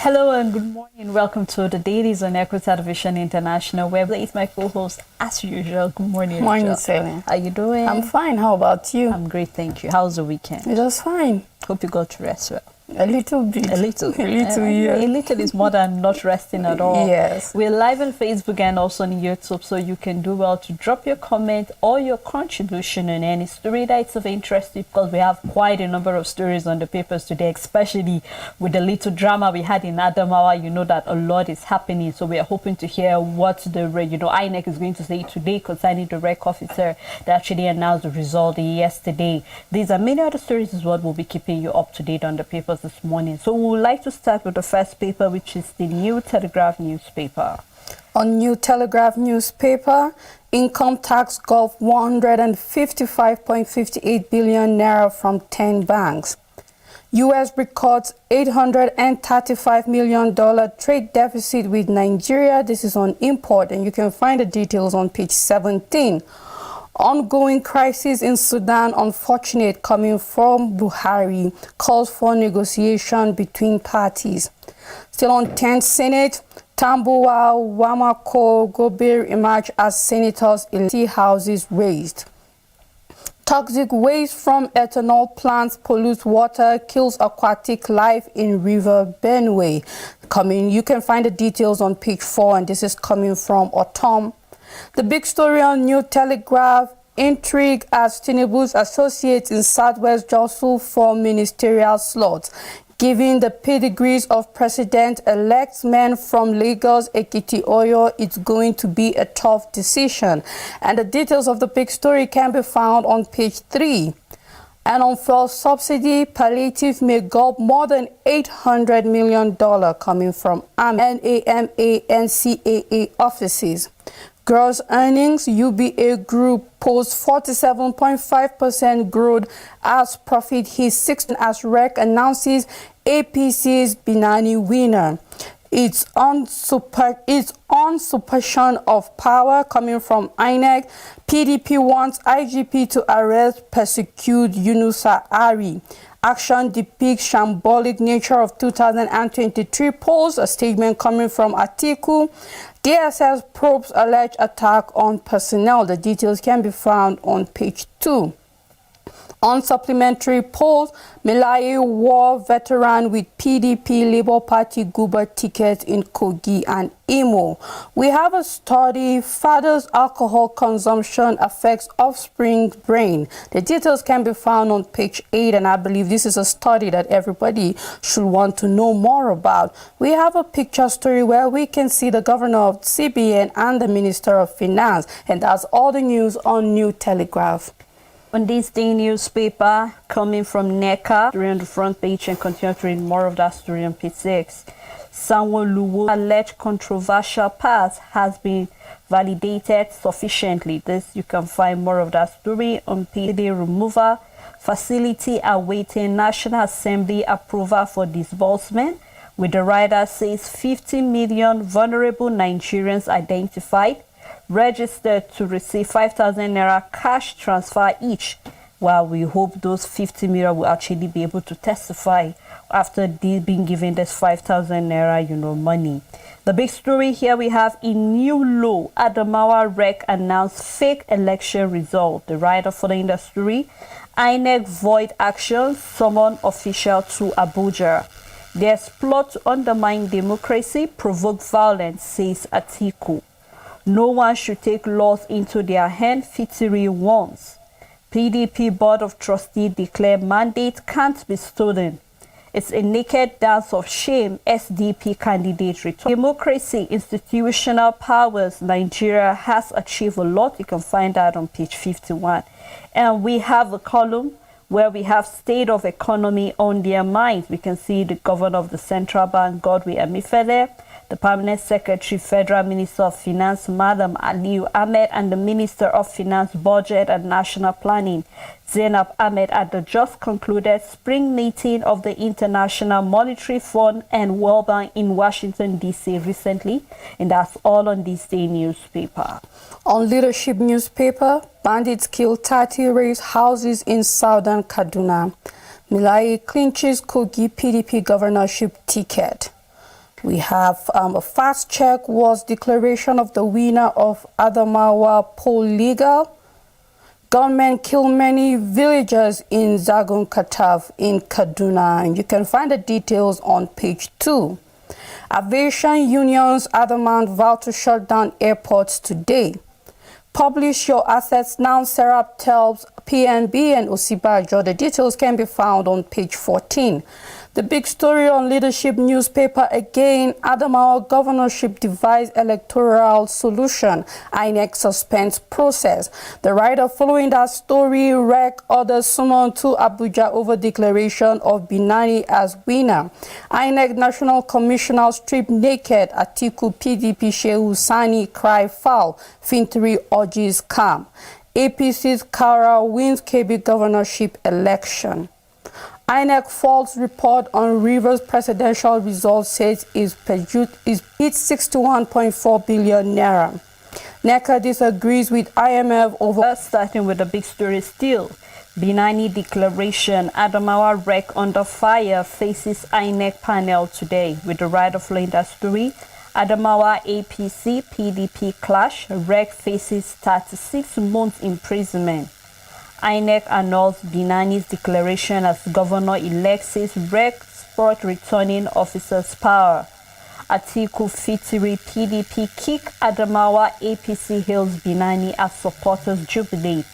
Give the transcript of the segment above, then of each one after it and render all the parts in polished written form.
Hello and good morning. Welcome to the Dailies on Echo Television International, where it's my co-host as usual. Good morning. Morning, Celine. How you doing? I'm fine. How about you? I'm great, thank you. How's the weekend? It was fine. Hope you got to rest well. A little bit. A little. Yeah. A little is more than not resting at all. Yes. We're live on Facebook and also on YouTube, so you can do well to drop your comment or your contribution on any story that's of interest to you, because we have quite a number of stories on the papers today, especially with the little drama we had in Adamawa. You know that a lot is happening, so we are hoping to hear what the INEC is going to say today concerning the rec officer that actually announced the result yesterday. These are many other stories is what we'll be keeping you up to date on the papers this morning. So we would like to start with the first paper, which is the New Telegraph newspaper. On New Telegraph newspaper, income tax gulf 155.58 billion naira from 10 banks. U.S. records $835 million trade deficit with Nigeria. This is on import, and you can find the details on page 17. Ongoing crisis in Sudan, unfortunate, coming from Buhari, calls for negotiation between parties. Still on 10th Senate, Tambuwal, Wamako, Gobir emerge as senators, elected houses raised. Toxic waste from ethanol plants pollutes water, kills aquatic life in River Benue. You can find the details on page 4, and this is coming from Autumn. The big story on New Telegraph, intrigue as Tinubu's associates in Southwest jostle for ministerial slots, giving the pedigrees of President-elect men from Lagos, Ekiti, Oyo. It's going to be a tough decision. And the details of the big story can be found on page 3. And on fuel subsidy, palliative may gulp more than $800 million coming from NAMA, NCAA offices. Gross earnings, UBA Group posts 47.5% growth as profit hits 16 as REC announces APC's Binani winner. It's usurpation of power coming from INEC. PDP wants IGP to arrest, persecute Yunusa Ari. Action depicts shambolic nature of 2023 polls. A statement coming from Atiku. DSS probes alleged attack on personnel. The details can be found on page 2. On supplementary polls, Melaye war veteran with PDP Labour Party Guber ticket in Kogi and Imo. We have a study, father's alcohol consumption affects offspring's brain. The details can be found on page 8, and I believe this is a study that everybody should want to know more about. We have a picture story where we can see the governor of CBN and the Minister of Finance, and that's all the news on New Telegraph. On this day newspaper, coming from NECA, story on the front page, and continue to read more of that story on page 6. Sanwo-Oluwo alleged controversial past has been validated sufficiently. This, you can find more of that story on page 3. Removal facility awaiting National Assembly approval for disbursement, with the rider says 50 million vulnerable Nigerians identified, registered to receive 5,000 naira cash transfer each. Well, we hope those 50 million will actually be able to testify after they being given this 5,000 naira, money. The big story here we have in new law, Adamawa REC announced fake election result. The writer following the story, INEC void action, summon official to Abuja. There's plot to undermine democracy, provoke violence, says Atiku. No one should take laws into their hand, Fitiri warns. PDP Board of Trustees declare mandate can't be stolen. It's a naked dance of shame, SDP candidate return. Democracy, institutional powers, Nigeria has achieved a lot. You can find that on page 51. And we have a column where we have state of economy on their minds. We can see the governor of the central bank, Godwin Emefiele, the Permanent Secretary, Federal Minister of Finance, Madam Aliyu Ahmed, and the Minister of Finance, Budget and National Planning, Zainab Ahmed, at the just concluded spring meeting of the International Monetary Fund and World Bank in Washington, D.C. recently. And that's all on this day newspaper. On Leadership newspaper, bandits kill 30 raised houses in southern Kaduna. Melaye clinches Kogi PDP governorship ticket. We have a fast check was declaration of the winner of Adamawa poll legal. Gunmen kill many villagers in Zagun Kataf in Kaduna. And you can find the details on page 2. Aviation unions adamant vow to shut down airports today. Publish your assets now, Serap tells PNB and Osibajo. The details can be found on page 14. The big story on Leadership newspaper again, Adamawa governorship devised electoral solution, INEC suspends process. The writer following that story, REC orders summon to Abuja over declaration of Binani as winner. INEC National Commissioner stripped naked, Atiku PDP Shehu Sani cry foul, Fintiri urges calm. APC's Kara wins KB governorship election. INEC false report on Rivers presidential results says is paid 61.4 billion naira. NECA disagrees with IMF over. Starting with the big story still. Binani declaration, Adamawa REC under fire faces INEC panel today. With the writer following that story, Adamawa APC PDP clash, REC faces 36 months imprisonment. INEC annuls Binani's declaration as governor-elect, says REC sport returning officers' power. Atiku Fitiri PDP kick Adamawa APC hails Binani as supporters jubilate.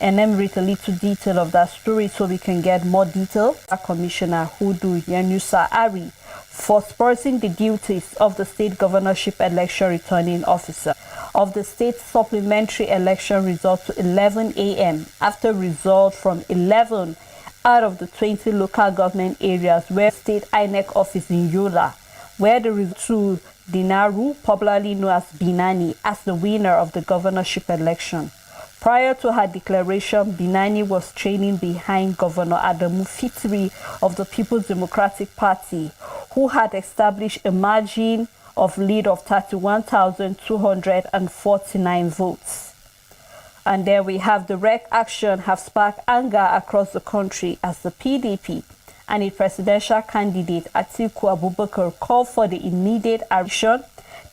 And then read a little detail of that story so we can get more detail. Commissioner Hudu Yanusa Ari for sporting the duties of the state governorship election returning officer of the state supplementary election results to 11 a.m. after results from 11 out of the 20 local government areas where state INEC office in Yola, where the result to Dinaru, popularly known as Binani, as the winner of the governorship election. Prior to her declaration, Binani was training behind Governor Adamu Fitri of the People's Democratic Party, who had established a margin of lead of 31,249 votes. And there we have the REC action have sparked anger across the country as the PDP and its presidential candidate Atiku Abubakar called for the immediate action.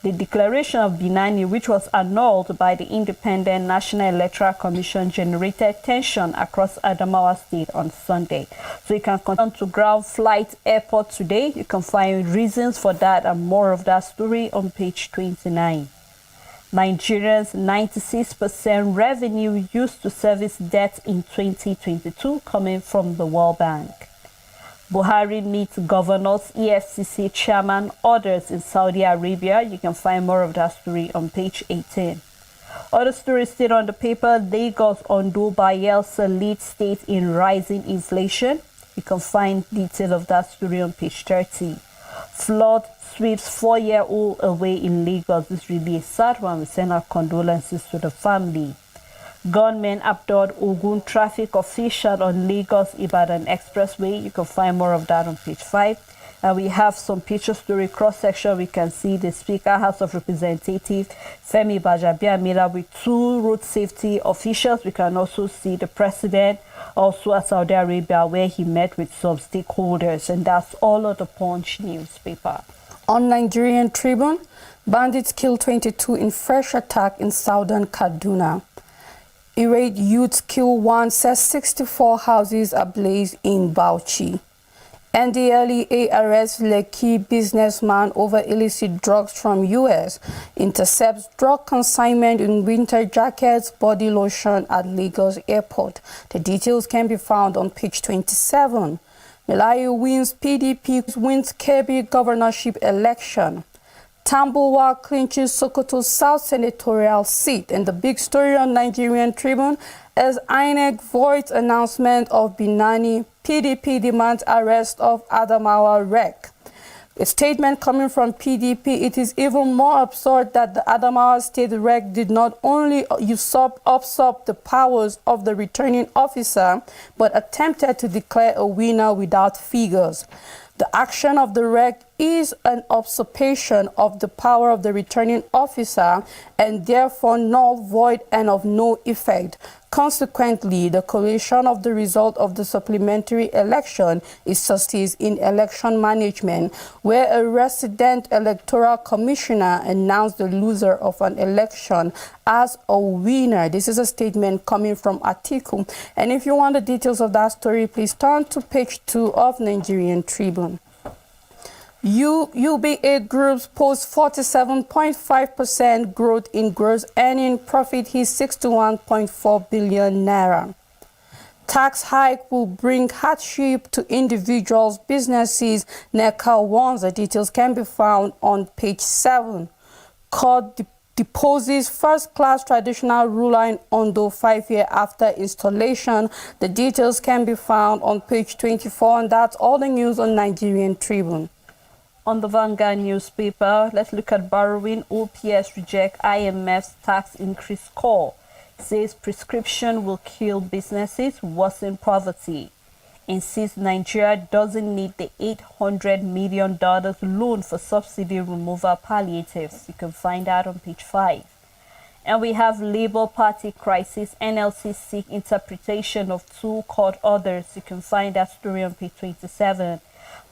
The declaration of Binani, which was annulled by the Independent National Electoral Commission, generated tension across Adamawa State on Sunday. So you can continue to ground flight airport today. You can find reasons for that and more of that story on page 29. Nigerians' 96% revenue used to service debt in 2022 coming from the World Bank. Buhari meets governors, EFCC chairman, orders in Saudi Arabia. You can find more of that story on page 18. Other stories still on the paper. Lagos, Ondo, Bayelsa lead state in rising inflation. You can find detail of that story on page 30. Flood sweeps 4-year-old away in Lagos. This is really a sad one. We send our condolences to the family. Gunmen abduct Ogun traffic official on Lagos-Ibadan Expressway. You can find more of that on page 5. And we have some picture story cross-section. We can see the Speaker, House of Representatives, Femi Bajabiamila, with 2 road safety officials. We can also see the President also at Saudi Arabia, where he met with some stakeholders. And that's all of the Punch newspaper. On Nigerian Tribune, bandits kill 22 in fresh attack in southern Kaduna. Irate youths kill 1, says 64 houses ablaze in Bauchi. NDLEA arrests Lekki businessman over illicit drugs from U.S. Intercepts drug consignment in winter jackets, body lotion at Lagos airport. The details can be found on page 27. Melayu wins PDP wins KB governorship election. Tambuwa clinches Sokoto South senatorial seat. And the big story on Nigerian Tribune is INEC voids announcement of Binani. PDP demands arrest of Adamawa REC. A statement coming from PDP, it is even more absurd that the Adamawa State REC did not only usurp the powers of the returning officer, but attempted to declare a winner without figures. The action of the REC is an usurpation of the power of the returning officer and therefore null, void, and of no effect. Consequently, the collation of the result of the supplementary election is sustained in election management, where a resident electoral commissioner announced the loser of an election as a winner. This is a statement coming from Atiku. And if you want the details of that story, please turn to page 2 of Nigerian Tribune. UBA Groups posts 47.5% growth in gross earning, profit hits 61.4 billion naira. Tax hike will bring hardship to individuals, businesses, NECA warns. The details can be found on page 7. Court deposes first-class traditional ruler in Ondo 5 years after installation. The details can be found on page 24, and that's all the news on Nigerian Tribune. On the Vanguard newspaper, let's look at borrowing. OPS reject IMF's tax increase call. Says prescription will kill businesses, worsen poverty. Insists Nigeria doesn't need the $800 million loan for subsidy removal palliatives. You can find that on page 5. And we have Labour Party crisis. NLC seek interpretation of 2 court orders. You can find that story on page 27.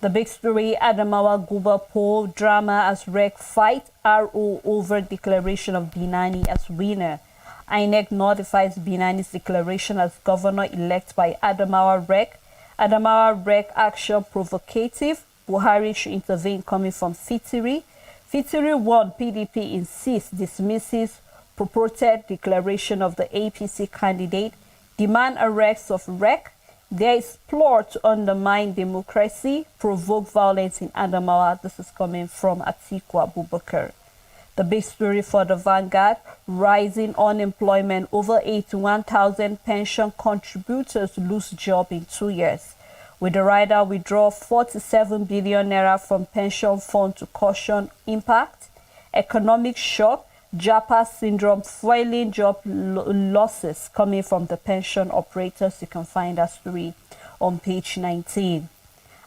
The big story, Adamawa Guba poll drama as REC fight RO over declaration of Binani as winner. INEC notifies Binani's declaration as governor-elect by Adamawa REC. Adamawa REC action provocative. Buhari should intervene coming from Fitiri. Fitiri 1, PDP insists, dismisses purported declaration of the APC candidate. Demand arrest of REC. There is plot to undermine democracy, provoke violence in Adamawa. This is coming from Atiku Abubakar. The big story for the Vanguard, rising unemployment. Over 81,000 pension contributors lose job in 2 years. With the rider withdraw 47 billion naira from pension fund to caution impact. Economic shock, Japa syndrome, fueling job losses coming from the pension operators. You can find that story on page 19.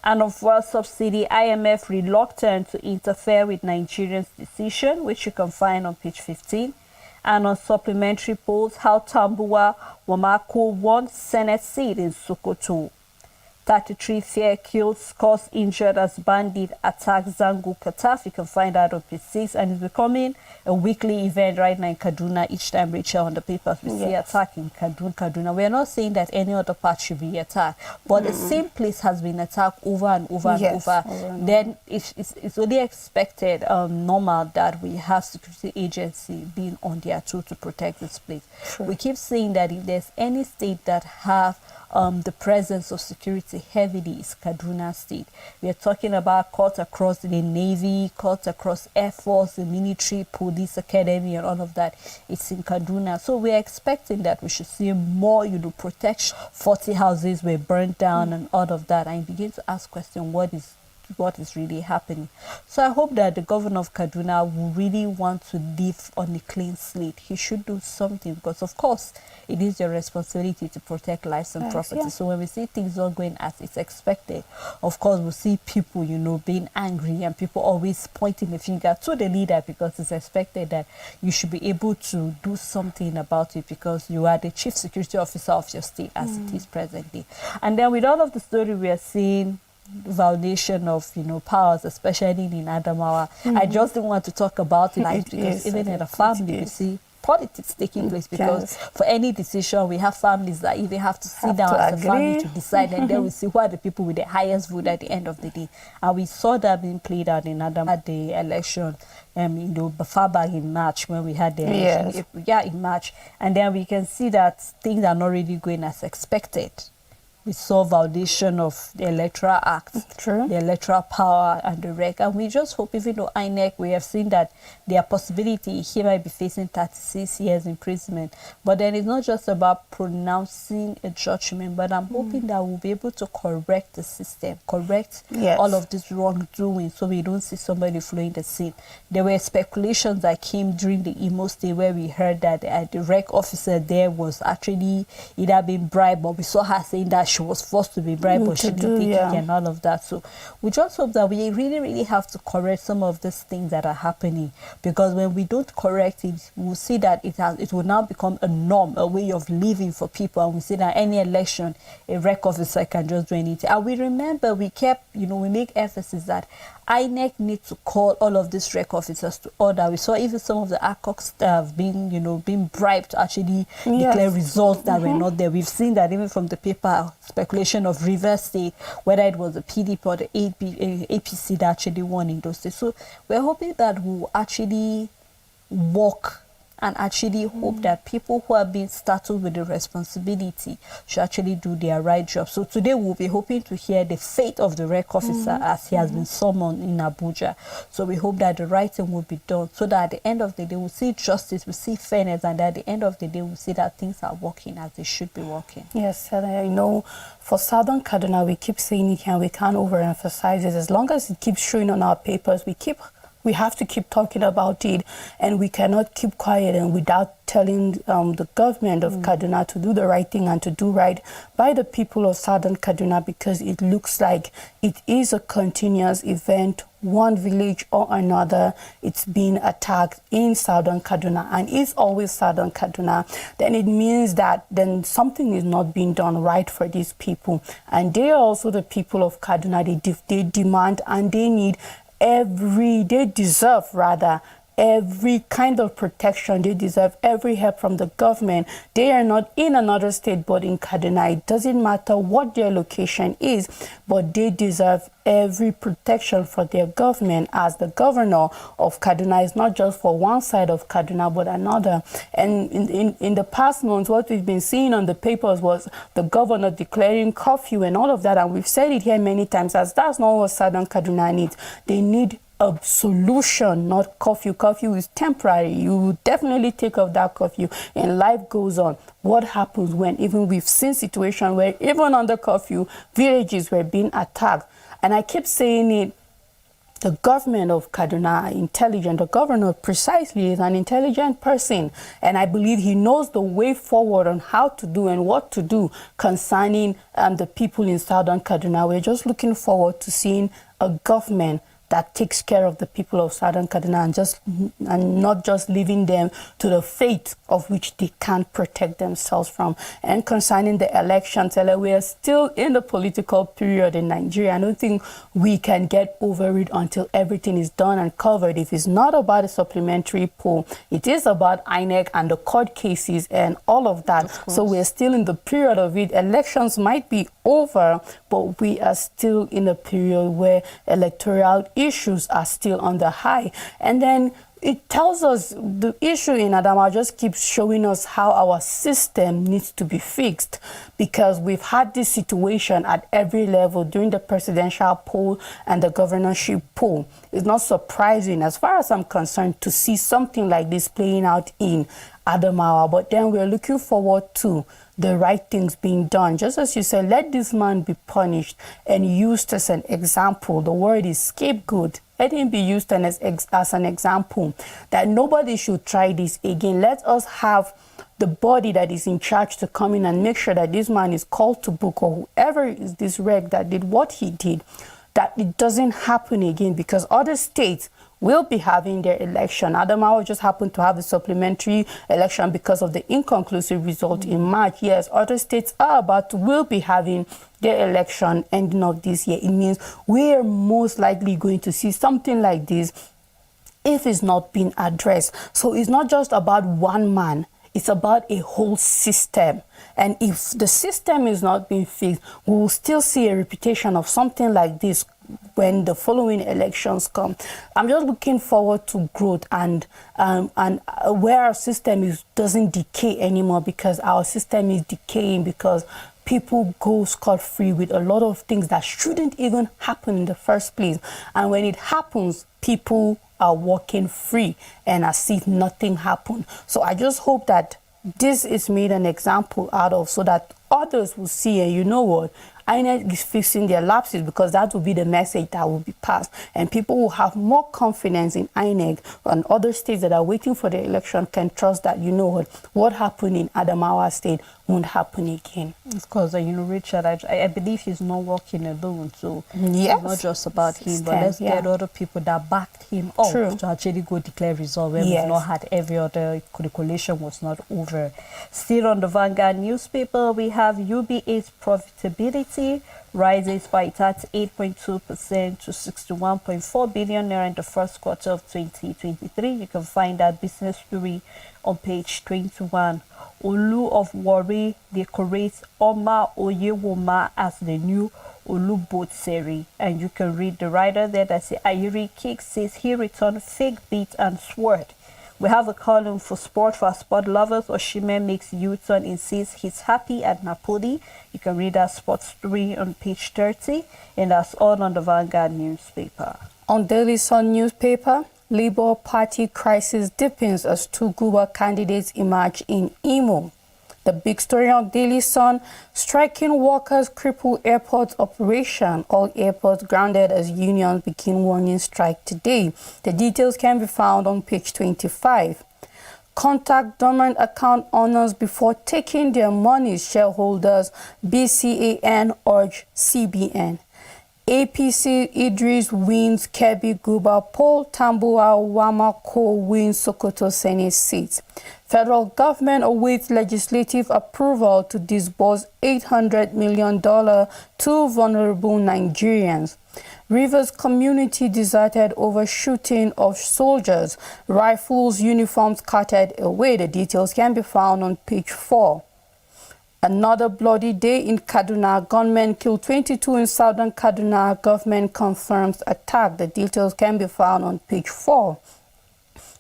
And on fuel subsidy, IMF reluctant to interfere with Nigerians' decision, which you can find on page 15. And on supplementary polls, how Tambuwa Wamako won Senate seat in Sokoto. 33 fear killed, scores injured as bandit attack Zango Kataf. You can find that on page 6, and it's becoming a weekly event right now in Kaduna. Each time, Rachel, on the papers, we see attack in Kaduna. We are not saying that any other part should be attacked, but the same place has been attacked over and over and over. Then it's only expected, normal, that we have security agency being on their tool to protect this place. We keep saying that if there's any state that have the presence of security heavily is Kaduna State. We are talking about courts across the Navy, courts across Air Force, the military, police academy, and all of that. It's in Kaduna. So we are expecting that we should see more, protection. 40 houses were burnt down and all of that. And you begin to ask questions, what is really happening. So I hope that the governor of Kaduna will really want to live on a clean slate. He should do something, because of course it is your responsibility to protect lives and property. So when we see things not going as it's expected, of course we'll see people, being angry, and people always pointing the finger to the leader, because it's expected that you should be able to do something about it, because you are the chief security officer of your state as it is presently. And then with all of the story we are seeing, violation of powers, especially in Adamawa. I just don't want to talk about it because even in a family you see politics taking place, because for any decision we have families that even have to sit down as a family to decide, and then we see who are the people with the highest vote at the end of the day. And we saw that being played out in Adamawa at the election far back in March, when we had the election. In March. And then we can see that things are not really going as expected. We saw violation of the Electoral Act, the electoral power, and the REC. And we just hope, even though INEC, we have seen that there are possibility he might be facing 36 years imprisonment. But then it's not just about pronouncing a judgment, but I'm hoping that we'll be able to correct the system, correct all of this wrongdoing, so we don't see somebody fleeing the scene. There were speculations that came during the Imo State, where we heard that the REC officer there was actually either being bribed, or we saw her saying that she was forced to be bribed, but she didn't take it and all of that. So we just hope that we really, really have to correct some of these things that are happening, because when we don't correct it, we'll see that it will now become a norm, a way of living for people, and we see that any election, a rec officer can just do anything. And we remember we kept, we make emphasis that INEC need to call all of these rec officers to order. We saw even some of the ACOC staff being bribed to actually declare results that were not there. We've seen that even from the paper speculation of Rivers State, whether it was the PDP or the APC that actually won in those states. So we're hoping that we'll actually work and actually hope that people who are being startled with the responsibility should actually do their right job. So today we'll be hoping to hear the fate of the rec officer as he has been summoned in Abuja. So we hope that the right thing will be done, so that at the end of the day we'll see justice, we'll see fairness, and at the end of the day we'll see that things are working as they should be working. Yes, and I know for Southern Kaduna, we keep saying it here and we can't overemphasize it. As long as it keeps showing on our papers, we have to keep talking about it, and we cannot keep quiet and without telling the government of Kaduna to do the right thing and to do right by the people of Southern Kaduna, because it looks like it is a continuous event. One village or another, it's being attacked in Southern Kaduna, and it's always Southern Kaduna. Then it means that then something is not being done right for these people, and they are also the people of Kaduna. They demand and they need they deserve every kind of protection. They deserve every help from the government. They are not in another state but in Kaduna. It doesn't matter what their location is, but they deserve every protection for their government, as the governor of Kaduna is not just for one side of Kaduna but another. And in the past months, what we've been seeing on the papers was the governor declaring curfew and all of that, and we've said it here many times, as that's not what Southern Kaduna needs. They need a solution, not curfew. Curfew is temporary. You will definitely take off that curfew and life goes on. What happens when even we've seen situations where even under curfew, villages were being attacked? And I keep saying it, the government of Kaduna are intelligent. The governor precisely is an intelligent person, and I believe he knows the way forward on how to do and what to do concerning the people in Southern Kaduna. We're just looking forward to seeing a government that takes care of the people of Southern Kaduna and not just leaving them to the fate of which they can't protect themselves from. And concerning the elections, we are still in the political period in Nigeria. I don't think we can get over it until everything is done and covered. If it's not about a supplementary poll, it is about INEC and the court cases and all of that. So we're still in the period of it. Elections might be over, but we are still in a period where electoral issues are still on the high. And then it tells us the issue in Adama just keeps showing us how our system needs to be fixed, because we've had this situation at every level during the presidential poll and the governorship poll. It's not surprising, as far as I'm concerned, to see something like this playing out in Adamawa, but then we're looking forward to the right things being done. Just as you said, let this man be punished and used as an example. The word is scapegoat. Let him be used as an example that nobody should try this again. Let us have the body that is in charge to come in and make sure that this man is called to book, or whoever is this reg that did what he did, that it doesn't happen again, because other states will be having their election. Adamawa just happened to have a supplementary election because of the inconclusive result in March. Yes, other states will be having their election ending of this year. It means we're most likely going to see something like this if it's not being addressed. So it's not just about one man. It's about a whole system. And if the system is not being fixed, we will still see a repetition of something like this when the following elections come. I'm just looking forward to growth and where our system doesn't decay anymore, because our system is decaying because people go scot-free with a lot of things that shouldn't even happen in the first place. And when it happens, people are walking free and as if nothing happened. So I just hope that this is made an example out of, so that others will see, and you know what, INEC is fixing their lapses because that will be the message that will be passed. And people will have more confidence in INEC, and other states that are waiting for the election can trust that, what happened in Adamawa State won't happen again. Of course, Richard, I believe he's not working alone, so yes, it's not just about him, but let's get other people that backed him up to actually go declare result when we've not had every other, the coalition was not over. Still on the Vanguard newspaper, we have UBA's profitability rises by 38.2% to 61.4 billion naira in the first quarter of 2023. You can find that business story on page 21. Olu of Warri decorates Oma Oyewoma as the new Olu Botseri. And you can read the writer there that says Ayiri Kick says he returned fake beat and sword. We have a column for sport for sport lovers. Osimhen makes U-turn and says he's happy at Napoli. You can read that sports story on page 30. And that's all on the Vanguard newspaper. On Daily Sun newspaper, Labour Party crisis deepens as two Guber candidates emerge in Imo. The big story on Daily Sun, striking workers cripple airport operation. All airports grounded as unions begin warning strike today. The details can be found on page 25. Contact dormant account owners before taking their money, shareholders. BCAN urge CBN. APC Idris wins Kebbi Guber poll. Tambuwa Wamako wins Sokoto Senate seat. Federal government awaits legislative approval to disburse $800 million to vulnerable Nigerians. Rivers community deserted over shooting of soldiers. Rifles, uniforms carted away. The details can be found on page 4. Another bloody day in Kaduna. Gunmen killed 22 in southern Kaduna. Government confirms attack. The details can be found on page 4.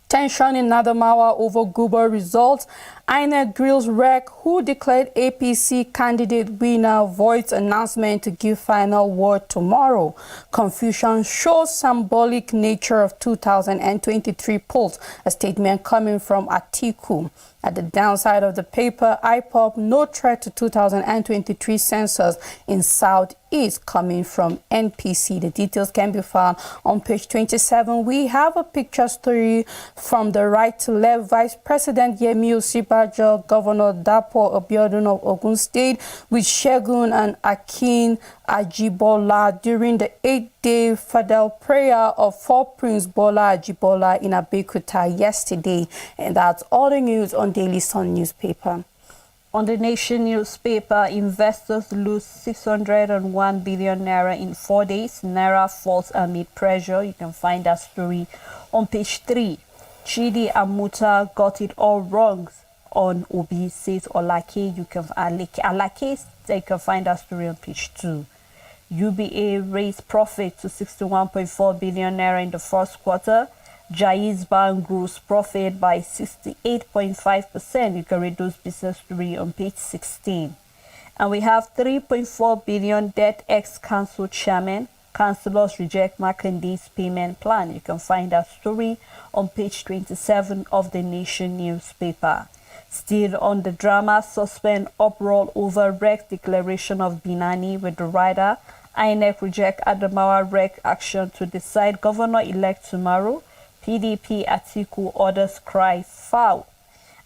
Tension in Adamawa over Guber results. INEC grills REC who declared APC candidate winner, voids announcement to give final word tomorrow. Confusion shows symbolic nature of 2023 polls. A statement coming from Atiku. At the downside of the paper, IPOP, no threat to 2023 census in Southeast, coming from NPC. The details can be found on page 27. We have a picture story from the right to left. Vice President Yemi Osinbajo, Governor Dapo Abiodun of Ogun State, with Segun and Akin Ajibola during the 8-day federal prayer of 4 Prince Bola Ajibola in Abeokuta yesterday. And that's all the news on Daily Sun newspaper. On the Nation newspaper, investors lose 601 billion naira in 4 days. Naira falls amid pressure. You can find that story on page 3. Chidi Amuta got it all wrong on Obi, says Olake. You can find that story on page 2. UBA raised profit to 61.4 billion naira in the first quarter. Jaiz Bank grows profit by 68.5%. You can read those business story on page 16. And we have 3.4 billion debt ex-council chairman. Councillors reject Makandi's payment plan. You can find that story on page 27 of the Nation newspaper. Still on the drama, suspend uproar over REC declaration of Binani with the rider. INEC reject Adamawa REC action to decide governor-elect tomorrow. PDP Atiku orders cry foul.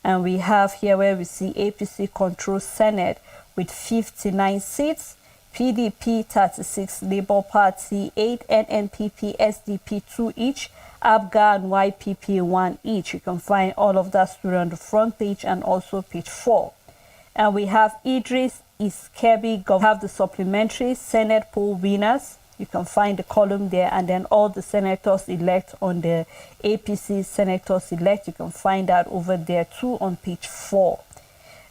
And we have here where we see APC control Senate with 59 seats, PDP 36, Labour Party 8, NNPP, SDP 2 each, ABGA and YPP 1 each. You can find all of that story on the front page and also page 4. And we have Idris Kebbi, have the supplementary Senate poll winners. You can find the column there, and then all the senators elect on the APC senators elect. You can find that over there too on page 4.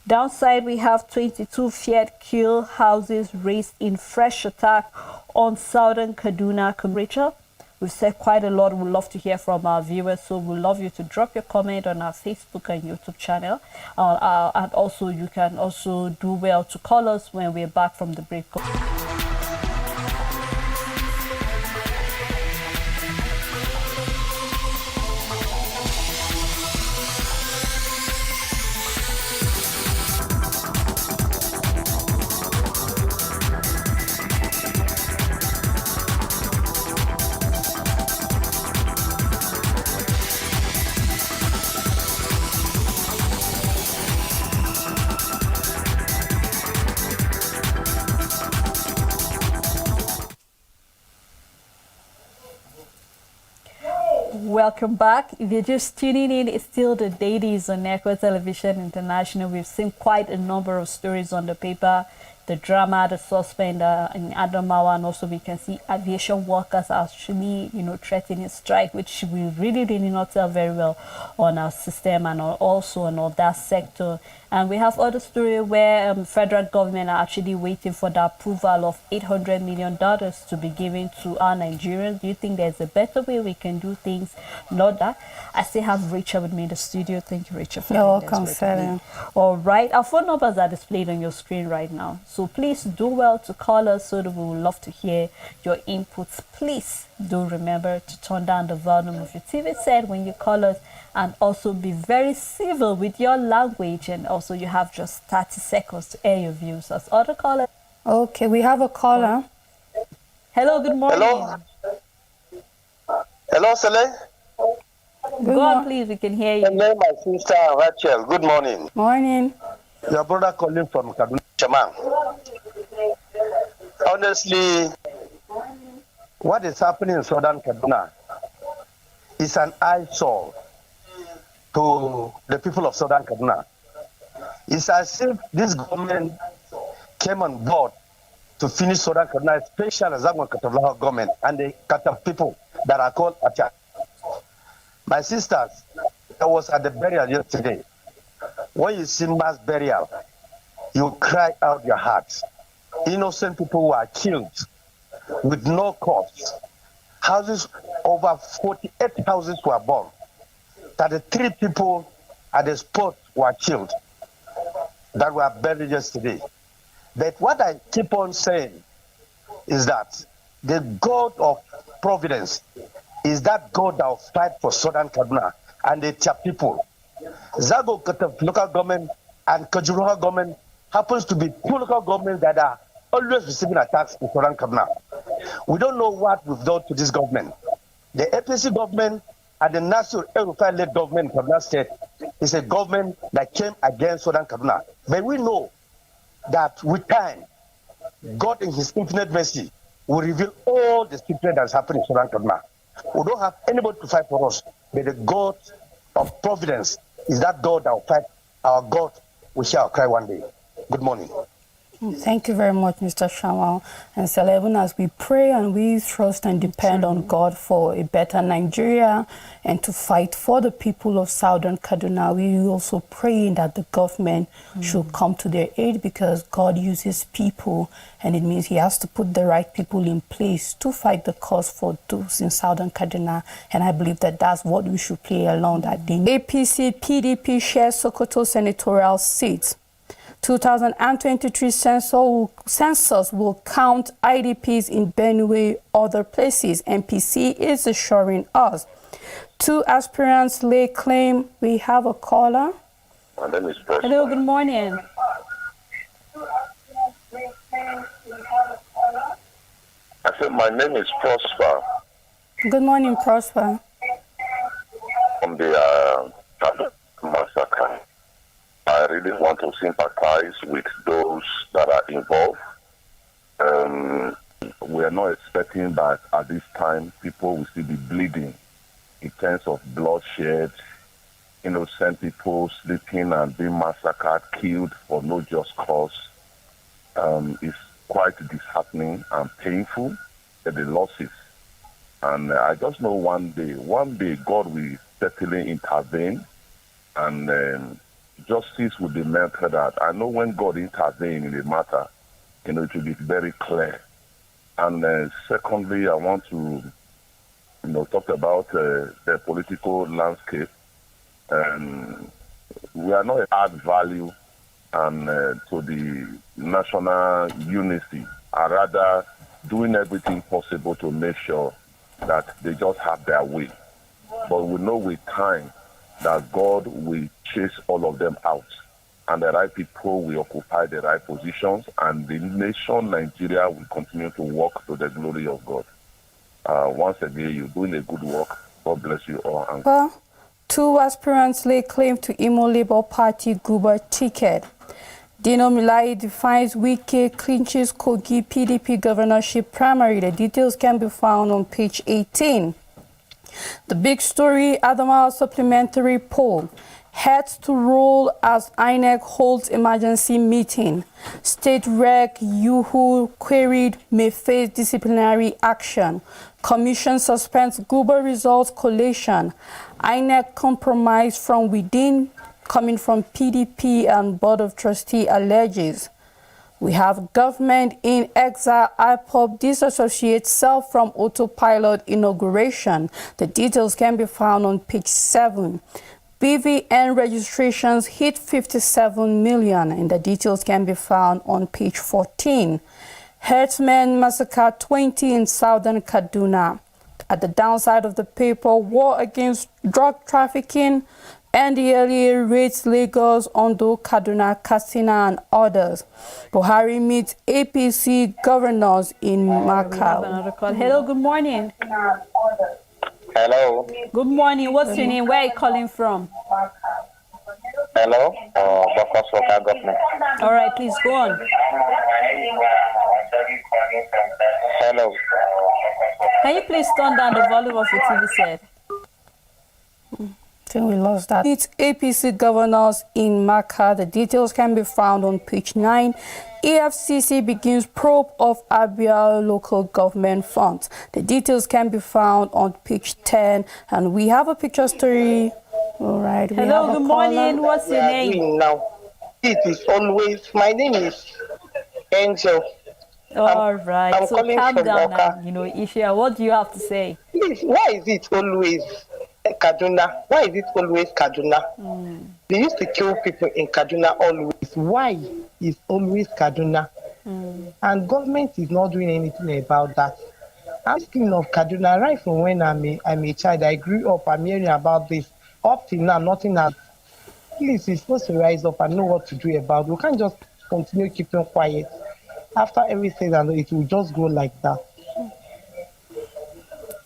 Downside, we have 22 Fiat kill houses raised in fresh attack on southern Kaduna. Rachel, we've said quite a lot. We'd love to hear from our viewers, so we'd love you to drop your comment on our Facebook and YouTube channel. And also, you can also do well to call us when we're back from the break. welcome back. If you're just tuning in, it's still the Dailies on Echo Television International. We've seen quite a number of stories on the paper. The drama, the suspend in Adamawa, and also we can see aviation workers actually, threatening strike, which we really not tell very well on our system and also on that sector. And we have other story where federal government are actually waiting for the approval of $800 million to be given to our Nigerians. Do you think there's a better way we can do things? Not that. I still have Rachel with me in the studio. Thank you, Rachel, for You're being welcome, this with me. Sally. All right. Our phone numbers are displayed on your screen right now. So please do well to call us so that we would love to hear your inputs. Please do remember to turn down the volume of your TV set when you call us, and also be very civil with your language, and also you have just 30 seconds to air your views as other callers. Okay, we have a caller. Hello, good morning. Hello? Hello, Sele. Go on, please, we can hear you. Hello, my sister Rachel. Good morning. Morning. Your brother calling from Kaduna. Shaman. Honestly, what is happening in Southern Kaduna is an eyesore to the people of Southern Kaduna. It's as if this government came on board to finish Southern Kaduna, especially the Zagwan Katavlaha government and the Katav people that are called Acha. My sisters, I was at the burial yesterday. When you see mass burial, you cry out your hearts. Innocent people were killed with no cause. Houses, over 48 houses were burned. 33 people at the spot were killed that were buried yesterday. But what I keep on saying is that the God of providence is that God that will fight for Southern Kaduna and the Tia people. Zago Kataf local government and Kajuruha government happens to be two local governments that are always receiving attacks in Southern Kaduna. We don't know what we've done to this government. The APC government and the National Erufai-led government in Kaduna State is a government that came against Southern Kaduna. But we know that with time, God in his infinite mercy will reveal all the secret that's happening in Southern Kaduna. We don't have anybody to fight for us, but the God of providence is that God that will fight. Our God will hear our cry one day. Good morning. Thank you very much, Mr. Shamal. And so even as we pray and we trust and depend on God for a better Nigeria and to fight for the people of Southern Kaduna, we also pray that the government should come to their aid, because God uses people, and it means he has to put the right people in place to fight the cause for those in Southern Kaduna. And I believe that that's what we should play along that day. APC PDP shares Sokoto senatorial seats. 2023 census will count IDPs in Benue, other places. NPC is assuring us. Two aspirants lay claim. We have a caller. My name is Prosper. Hello, good morning. I said my name is Prosper Good morning, Prosper. from the massacre. I really want to sympathize with those that are involved. We are not expecting that at this time people will still be bleeding in terms of bloodshed, innocent people sleeping and being massacred, killed for no just cause. It's quite disheartening and painful, the losses. And I just know one day God will certainly intervene, and justice will be meted out. I know when God intervenes in the matter, it will be very clear. And secondly, I want to, talk about the political landscape. We are not add value and to the national unity. I rather doing everything possible to make sure that they just have their way. But we know with time that God will chase all of them out, and the right people will occupy the right positions, and the nation Nigeria will continue to work to the glory of God. Once again, you're doing a good work. God bless you all. And two aspirants lay claim to Imo Labour Party Guber ticket. Dino Milai defines Wike clinches Kogi PDP governorship primary. The details can be found on page 18. The big story, Adamawa supplementary poll. Heads to roll as INEC holds emergency meeting. State Rec Yuhu queried may face disciplinary action. Commission suspends global results collation. INEC compromise from within coming from PDP and Board of Trustee alleges. We have government in exile. IPOB disassociates self from autopilot inauguration. The details can be found on page 7. BVN registrations hit 57 million, and the details can be found on page 14. Herdsmen massacre 20 in southern Kaduna. At the downside of the paper, war against drug trafficking, NDLEA raids Lagos, Ondo, Kaduna, Katsina, and others. Buhari meets APC governors in Macau. Hello, good morning. Hello. Good morning. What's your name? Where are you calling from? Hello. Bokos local government. All right, please go on. Hello. Can you please turn down the volume of your TV set? I think we lost that. It's APC governors in Macau. The details can be found on page 9. EFCC begins probe of Abia local government funds. The details can be found on page 10. And we have a picture story. All right. Hello, good morning. What's your name? Now, it is always, my name is Angel. All right. I'm So calling calm from down Oka. now. Isha, what do you have to say? Please, why is it always Kaduna? Why is it always Kaduna? They used to kill people in Kaduna always. Why is always Kaduna? And government is not doing anything about that. I'm thinking of Kaduna right from when I'm a child. I grew up, I'm hearing about this. Up till now, nothing has. Please, it's supposed to rise up and know what to do about it. We can't just continue keeping quiet. After everything, it will just go like that.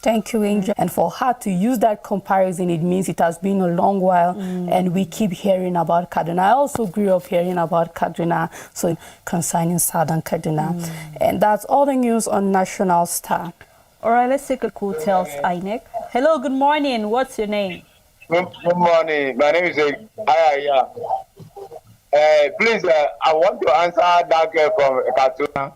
Thank you, Angel. And for her to use that comparison, it means it has been a long while and we keep hearing about Kaduna. I also grew up hearing about Kaduna, so concerning Southern Kaduna. And that's all the news on National Star. All right, let's take a call. Tells INEC. Hello, good morning. What's your name? Good morning. My name is Aya. Please, I want to answer that girl from Kaduna.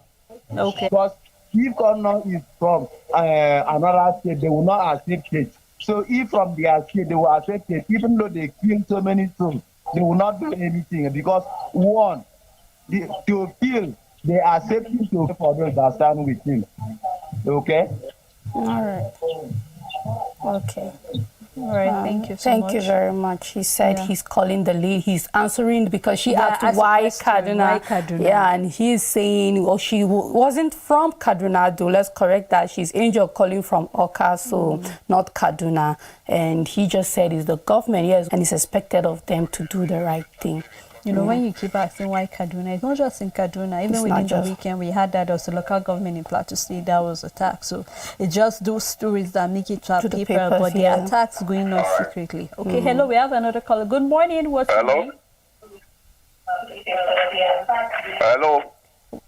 Okay. Because if governor is from another state, they will not accept it. So if from their state, they will accept it, even though they kill so many souls, they will not do anything. Because one, to kill, they accept it to pay for those that stand with him. Okay? All right. Okay. All right, thank you so much. Thank you very much. He said he's calling the lead. He's answering because she asked why Kaduna. Why Kaduna? Yeah, and he's saying, well, she wasn't from Kaduna, though. Let's correct that. She's Angel calling from Oka, so not Kaduna. And he just said it's the government, yes, and it's expected of them to do the right thing. You know, when you keep asking why Kaduna, it's not just in Kaduna. Even within the weekend, we had that also local government in Plateau State that was attacked. So it's just those stories that make it to the paper, but the attacks going on secretly. Okay, hello, we have another caller. Good morning. What's your name? Hello.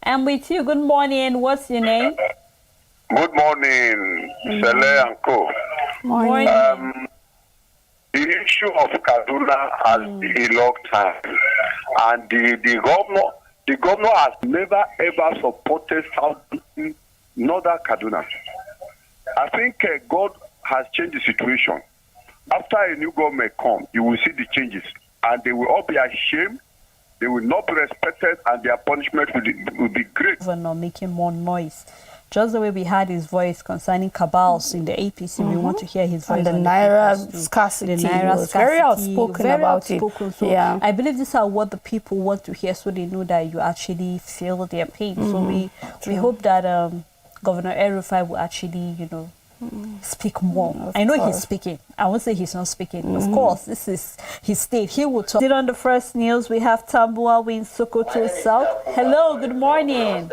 I'm with you. Good morning. What's your name? Good morning, Sele and Co. Morning. The issue of Kaduna has been a long time, and the governor has never ever supported Southern Northern Kaduna. I think God has changed the situation. After a new government comes, you will see the changes, and they will all be ashamed. They will not be respected, and their punishment will be great. Governor making more noise. Just the way we had his voice concerning cabals in the APC, we want to hear his voice on the Naira scarcity. The Naira scarcity, very outspoken about it. So I believe these are what the people want to hear, so they know that you actually feel their pain. So we hope that Governor El-Rufai will actually, speak more. I know he's speaking. I won't say he's not speaking. Of course, this is his state. He will talk. On the first news, we have Tambua in Sokoto South. Hello, good morning.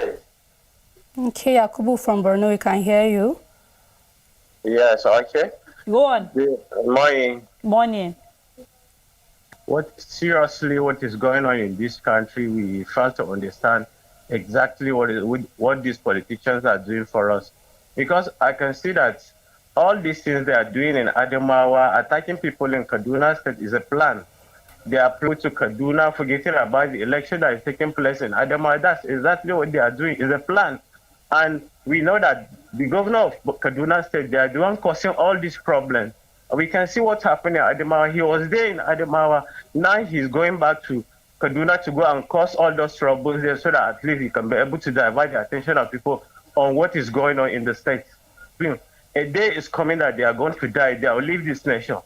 Okay, Yakubu from Borno, we can hear you. Yes, okay. Go on. Good morning. Morning. What is going on in this country? We fail to understand exactly what these politicians are doing for us. Because I can see that all these things they are doing in Adamawa, attacking people in Kaduna State is a plan. They are playing to Kaduna, forgetting about the election that is taking place in Adamawa. That's exactly what they are doing. It's a plan. And we know that the governor of Kaduna State, they are the one causing all these problems. We can see what's happening in Adamawa. He was there in Adamawa. Now he's going back to Kaduna to go and cause all those troubles there so that at least he can be able to divert the attention of people on what is going on in the state. A day is coming that they are going to die. They will leave this nation.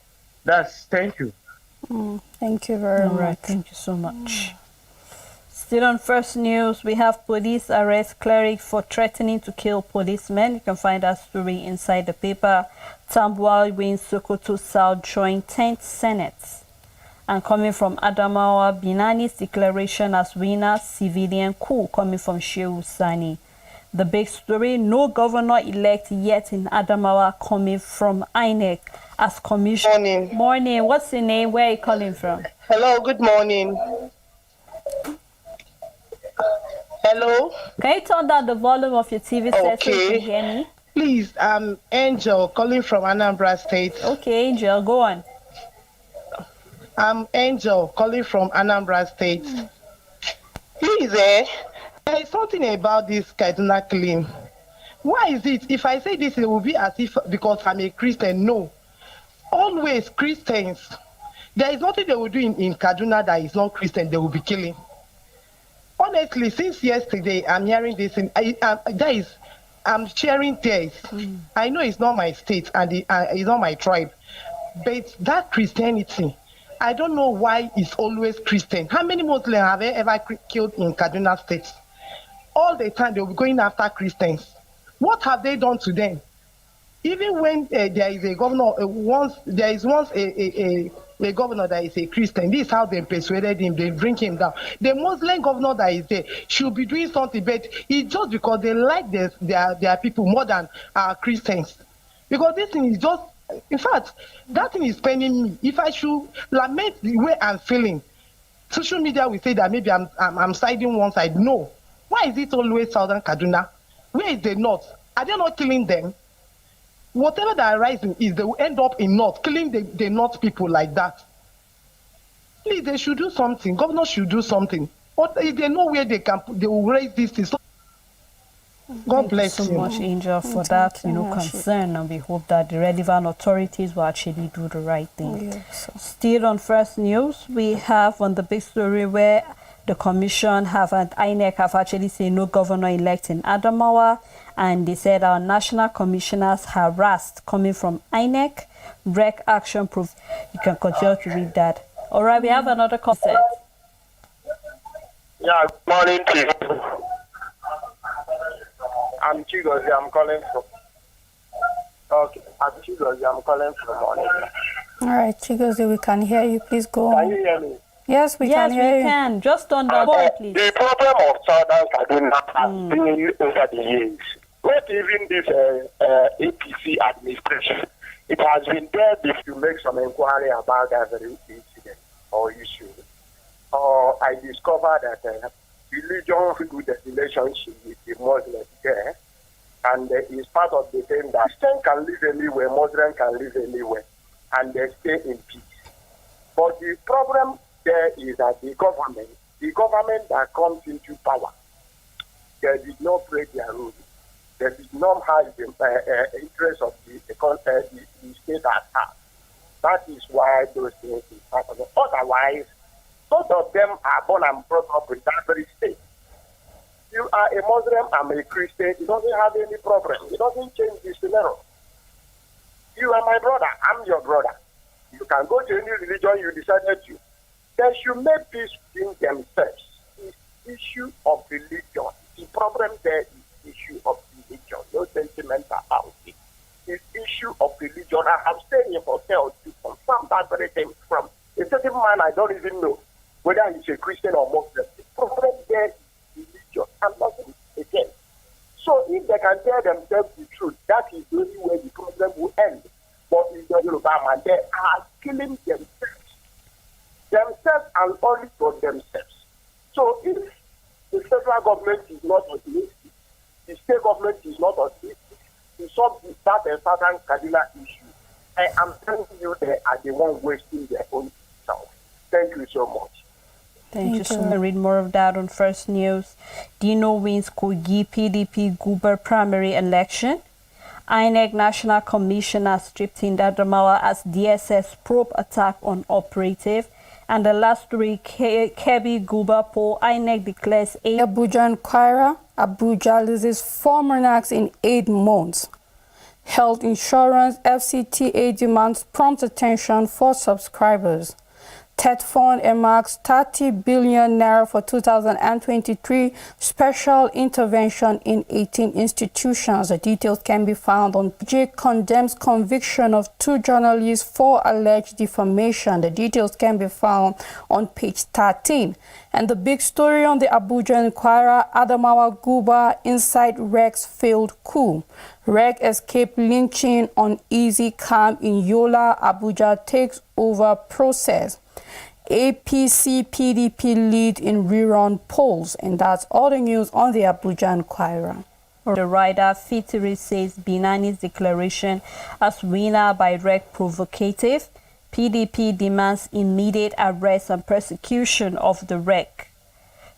Thank you. Thank you very much. Right, thank you so much. Still on First News, we have police arrest cleric for threatening to kill policemen. You can find that story inside the paper. Tambuwal wins Sokoto South joint 10th Senate. And coming from Adamawa, Binani's declaration as winner, civilian coup, coming from Shehu Sani. The big story, no governor-elect yet in Adamawa, coming from INEC as commissioner. Morning. Morning. What's your name? Where are you calling from? Hello, good morning. Hello? Can you turn down the volume of your TV set so you Okay. can hear me? Please, I'm Angel calling from Anambra State. Okay, Angel, go on. I'm Angel calling from Anambra State. Please, there is something about this Kaduna claim. Why is it? If I say this, it will be as if because I'm a Christian. No. Always Christians. There is nothing they will do in Kaduna that is not Christian, they will be killing. Honestly, since yesterday, I'm hearing this, and I'm sharing tears. I know it's not my state and it's not my tribe, but that Christianity, I don't know why it's always Christian. How many Muslims have ever killed in Kaduna State? All the time they will be going after Christians. What have they done to them? Even when there is a governor, there is once a governor that is a Christian, this is how they persuaded him, they bring him down. The Muslim governor that is there should be doing something, but it's just because they like their people more than Christians. Because this thing is just, in fact, that thing is paining me. If I should lament the way I'm feeling, social media will say that maybe I'm siding one side. No. Why is it always Southern Kaduna? Where is the North? Are they not killing them? Whatever that rising is, they will end up in North, killing the North people like that. Please, they should do something. Governors should do something. But if they know where they will raise this thing. So God bless you. Thank you so much, Angel, for that concern, and we hope that the relevant authorities will actually do the right thing. Yes. Still on First News, we have on the big story where the commission and INEC have actually said no governor-elect in Adamawa, and they said our national commissioners harassed coming from INEC, rec action proof. You can continue to read that. All right, we have another concept. Yeah, good morning to you. I'm Chigozie, I'm calling from. Okay, I'm Chigozie, I'm calling from Monica. All right, Chigozie, we can hear you. Please go on. Can you hear me? Yes, we can hear you. Can. Just on the phone, please. The problem of Southern Kaduna has been over the years. Not even this APC administration. It has been there if you make some inquiry about that very incident or issue. I discovered that religion with the relationship with the Muslims there, and it's part of the thing that Christian can live anywhere, Muslim can live anywhere, and they stay in peace. But the problem there is that the government that comes into power, they did not break their rules. They did not have the interest of the state at heart. That is why those things is happening. Otherwise, both of them are born and brought up in that very state. You are a Muslim, I'm a Christian, it doesn't have any problem. It doesn't change the scenario. You are my brother, I'm your brother. You can go to any religion you decided to. They should make peace between themselves. It's issue of religion. The problem there is issue of religion, no sentimental about it. It's issue of religion. I have stayed in hotels to confirm that very thing from a certain man I don't even know whether he's a Christian or Muslim. The problem there is religion and nothing again. So if they can tell themselves the truth, that is the only way the problem will end. But in the Yoruba man, they are killing themselves and only for themselves. So if the federal government is not optimistic, the state government is not optimistic, to solve that Southern Kaduna issue. I am telling you, they are the one wasting their own self. Thank you so much. Thank you so much. Read more of that on First News. Dino wins Kogi PDP Guber primary election. INEC National Commissioner stripped in Adamawa as DSS probe attack on operative. And the last story, Kebbi Guber poll, INEC declares Abuja and Kwaira. Abuja loses 4 monarchs in 8 months. Health insurance, FCTA demands prompt attention for subscribers. TED Fund earmarks 30 billion naira for 2023 special intervention in 18 institutions. The details can be found on PJ condemns conviction of 2 journalists for alleged defamation. The details can be found on page 13. And the big story on the Abuja Inquirer, Adamawa Guber inside Rex failed coup. Reg escaped lynching on easy camp in Yola. Abuja takes over process. APC PDP lead in rerun polls. And that's all the news on the Abuja Inquirer. The writer Fitiri says Binani's declaration as winner by Reg provocative. PDP demands immediate arrest and persecution of the Reg.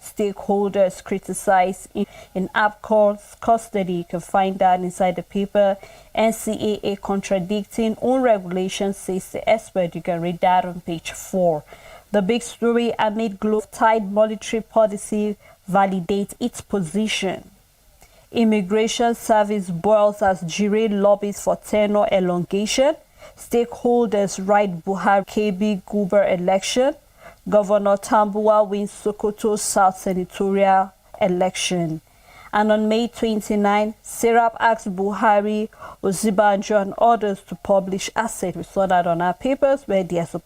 Stakeholders criticize in APCO's custody. You can find that inside the paper. NCAA contradicting own regulations, says the expert. You can read that on page 4. The big story, amid tight monetary policy validates its position. Immigration Service boils as Jire lobbies for tenure elongation. Stakeholders write Buhari KB Guber election. Governor Tambuwa wins Sokoto South senatorial election. And on May 29, Serap asks Buhari, Ozibanjo and others to publish assets. We saw that on our papers where there's a...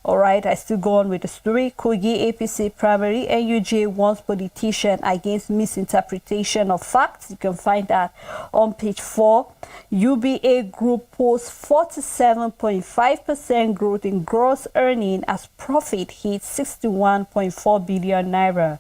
All right, I still go on with the story. Kogi APC primary, NUJ wants politician against misinterpretation of facts. You can find that on page 4. UBA Group posts 47.5% growth in gross earning as profit hits 61.4 billion naira.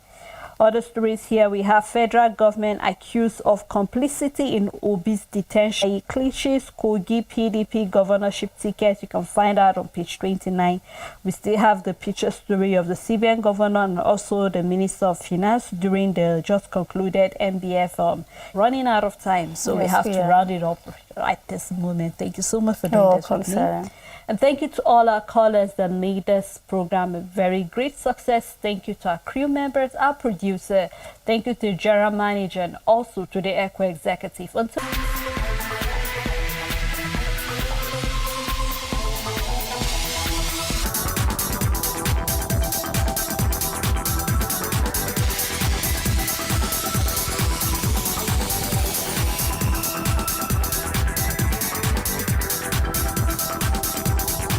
Other stories here, we have federal government accused of complicity in Obi's detention. He clinches Kogi PDP governorship ticket. You can find out on page 29. We still have the picture story of the CBN governor and also the Minister of Finance during the just concluded MBF. Running out of time, so we have to round it up at this moment. Thank you so much for doing this with me. And thank you to all our callers that made this program a very great success. Thank you to our crew members, our producer. Thank you to the general manager and also to the ECHO executive. Until